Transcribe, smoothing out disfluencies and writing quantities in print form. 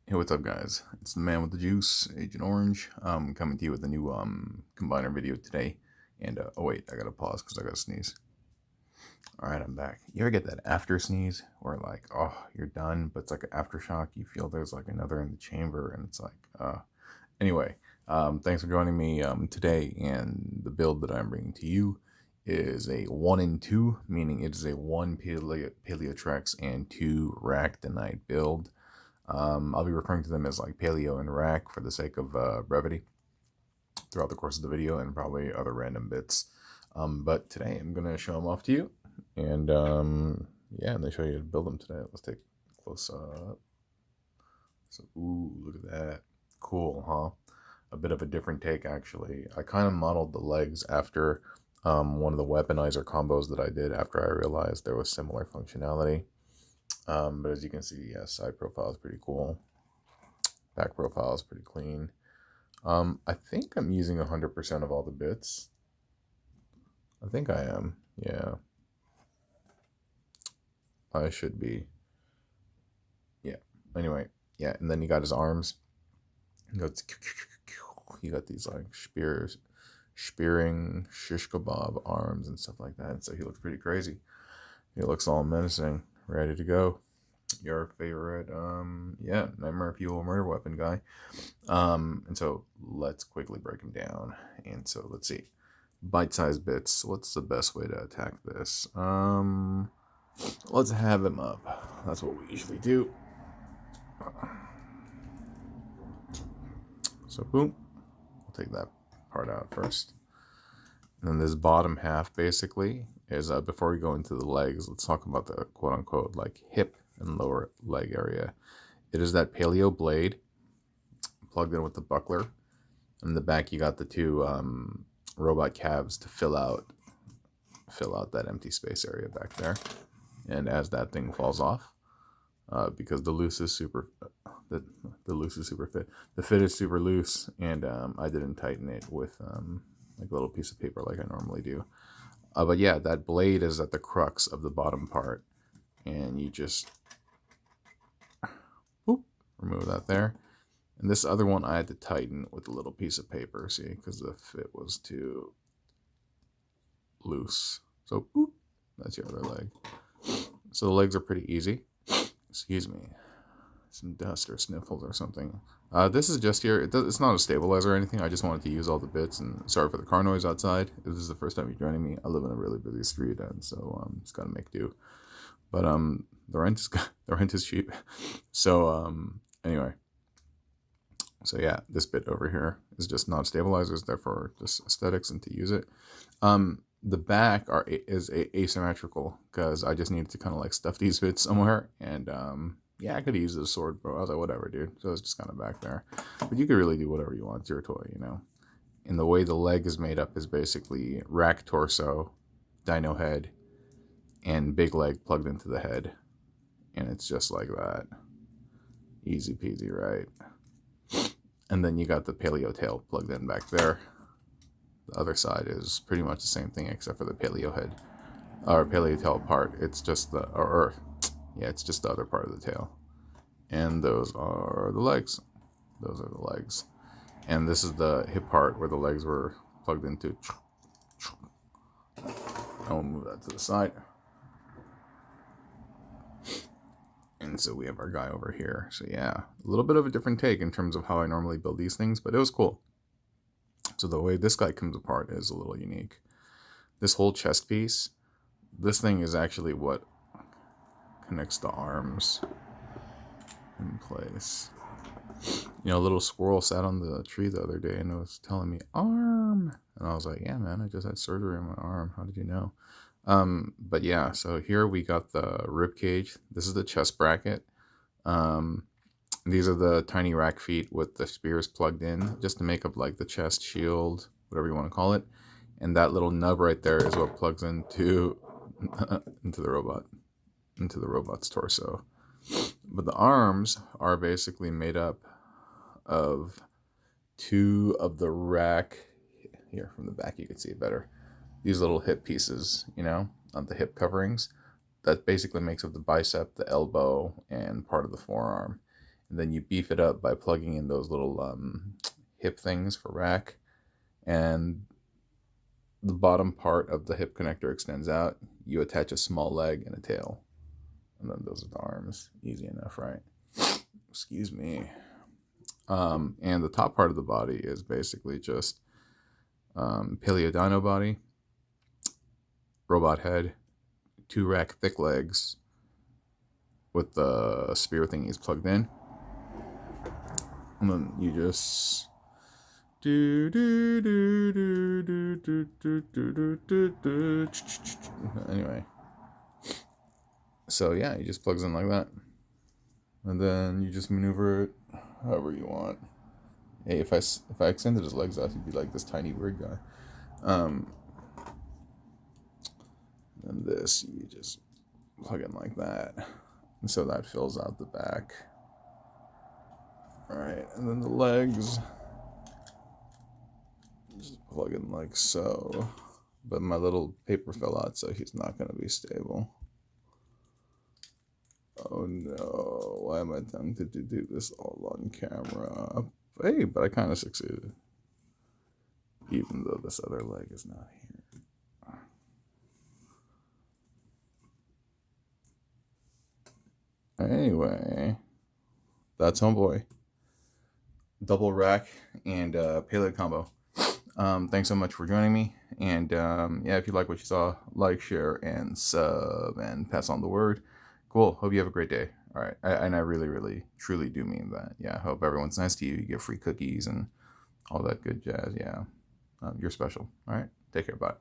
Hey, what's up, guys? It's the man with the juice, Agent Orange. Coming to you with a new combiner video today. And oh wait, I gotta pause because I gotta sneeze. All right, I'm back. You ever get that after sneeze where like, oh, you're done, but it's like an aftershock. You feel there's like another in the chamber, and it's like, anyway. Thanks for joining me today. And the build that I'm bringing to you is a 1 and 2, meaning it is a 1 Paleotrex and 2 Ractonite build. I'll be referring to them as like Paleo and Rack for the sake of brevity throughout the course of the video and probably other random bits. But today I'm going to show them off to you. And yeah, and they show you how to build them today. Let's take a close up. So, ooh, look at that. Cool, huh? A bit of a different take, actually. I kind of modeled the legs after one of the Weaponizer combos that I did after I realized there was similar functionality. But as you can see, yeah, side profile is pretty cool. Back profile is pretty clean. I think I'm using 100% of all the bits. I think I am. Yeah. I should be. Yeah. Anyway, yeah. And then you got his arms. You got these like spearing shish kebab arms and stuff like that. So he looks pretty crazy. He looks all menacing, ready to go. Your favorite, yeah, Nightmare Fuel murder weapon guy. And so let's quickly break him down. And so let's see, bite-sized bits. What's the best way to attack this? Let's have him up. That's what we usually do. So boom, we'll take that part out first. And then this bottom half basically is before we go into the legs, let's talk about the quote-unquote like hip and lower leg area. It is that paleo blade plugged in with the buckler. In the back you got the two robot calves to fill out that empty space area back there. And as that thing falls off, because the loose is super the loose is super fit, the fit is super loose, and I didn't tighten it with like a little piece of paper like I normally do. But yeah, that blade is at the crux of the bottom part, and you just whoop, remove that there. And this other one I had to tighten with a little piece of paper, see, because the fit was too loose. So boop, that's your other leg. So the legs are pretty easy. Excuse me, some dust or sniffles or something. This is just here. It's not a stabilizer or anything. I just wanted to use all the bits. And sorry for the car noise outside. If this is the first time you're joining me, I live in a really busy street, and so just gotta make do. But the rent is cheap. So anyway, so yeah, this bit over here is just not stabilizers, therefore just aesthetics and to use it. The back is asymmetrical because I just needed to kind of like stuff these bits somewhere, and yeah, I could have used a sword, bro. I was like, whatever, dude. So it's just kind of back there. But you could really do whatever you want. It's your toy, you know. And the way the leg is made up is basically rack torso, dino head, and big leg plugged into the head. And it's just like that. Easy peasy, right? And then you got the paleo tail plugged in back there. The other side is pretty much the same thing except for the paleo head. Or paleo tail part. It's just the, yeah, it's just the other part of the tail. And those are the legs. Those are the legs. And this is the hip part where the legs were plugged into. I'll move that to the side. And so we have our guy over here. So yeah, a little bit of a different take in terms of how I normally build these things, but it was cool. So the way this guy comes apart is a little unique. This whole chest piece, this thing is actually what connects the arms in place. You know, a little squirrel sat on the tree the other day and it was telling me arm, and I was like, yeah, man, I just had surgery on my arm. How did you know? But yeah, so here we got the rib cage. This is the chest bracket. These are the tiny rack feet with the spears plugged in just to make up like the chest shield, whatever you want to call it. And that little nub right there is what plugs into into the robot's torso. But the arms are basically made up of two of the rack. Here from the back you can see it better. These little hip pieces, you know, of the hip coverings. That basically makes up the bicep, the elbow, and part of the forearm. And then you beef it up by plugging in those little hip things for rack. And the bottom part of the hip connector extends out. You attach a small leg and a tail. And then those are the arms. Easy enough, right? Excuse me. And the top part of the body is basically just Paleodino body, robot head, 2 rack thick legs with the spear thingies plugged in. And then you just anyway. So yeah, he just plugs in like that. And then you just maneuver it however you want. Hey, if I extended his legs out, he'd be like this tiny weird guy. And this, you just plug in like that. And so that fills out the back. Alright, and then the legs, just plug in like so. But my little paper fell out, so he's not going to be stable. Oh no, why am I tempted to do this all on camera? Hey, but I kind of succeeded. Even though this other leg is not here. Anyway, that's homeboy. Double rack and paleo combo. Thanks so much for joining me. And yeah, if you like what you saw, like, share, and sub, and pass on the word. Cool. Hope you have a great day. All right. And I really, really, truly do mean that. Yeah. Hope everyone's nice to you. You get free cookies and all that good jazz. Yeah. You're special. All right. Take care. Bye.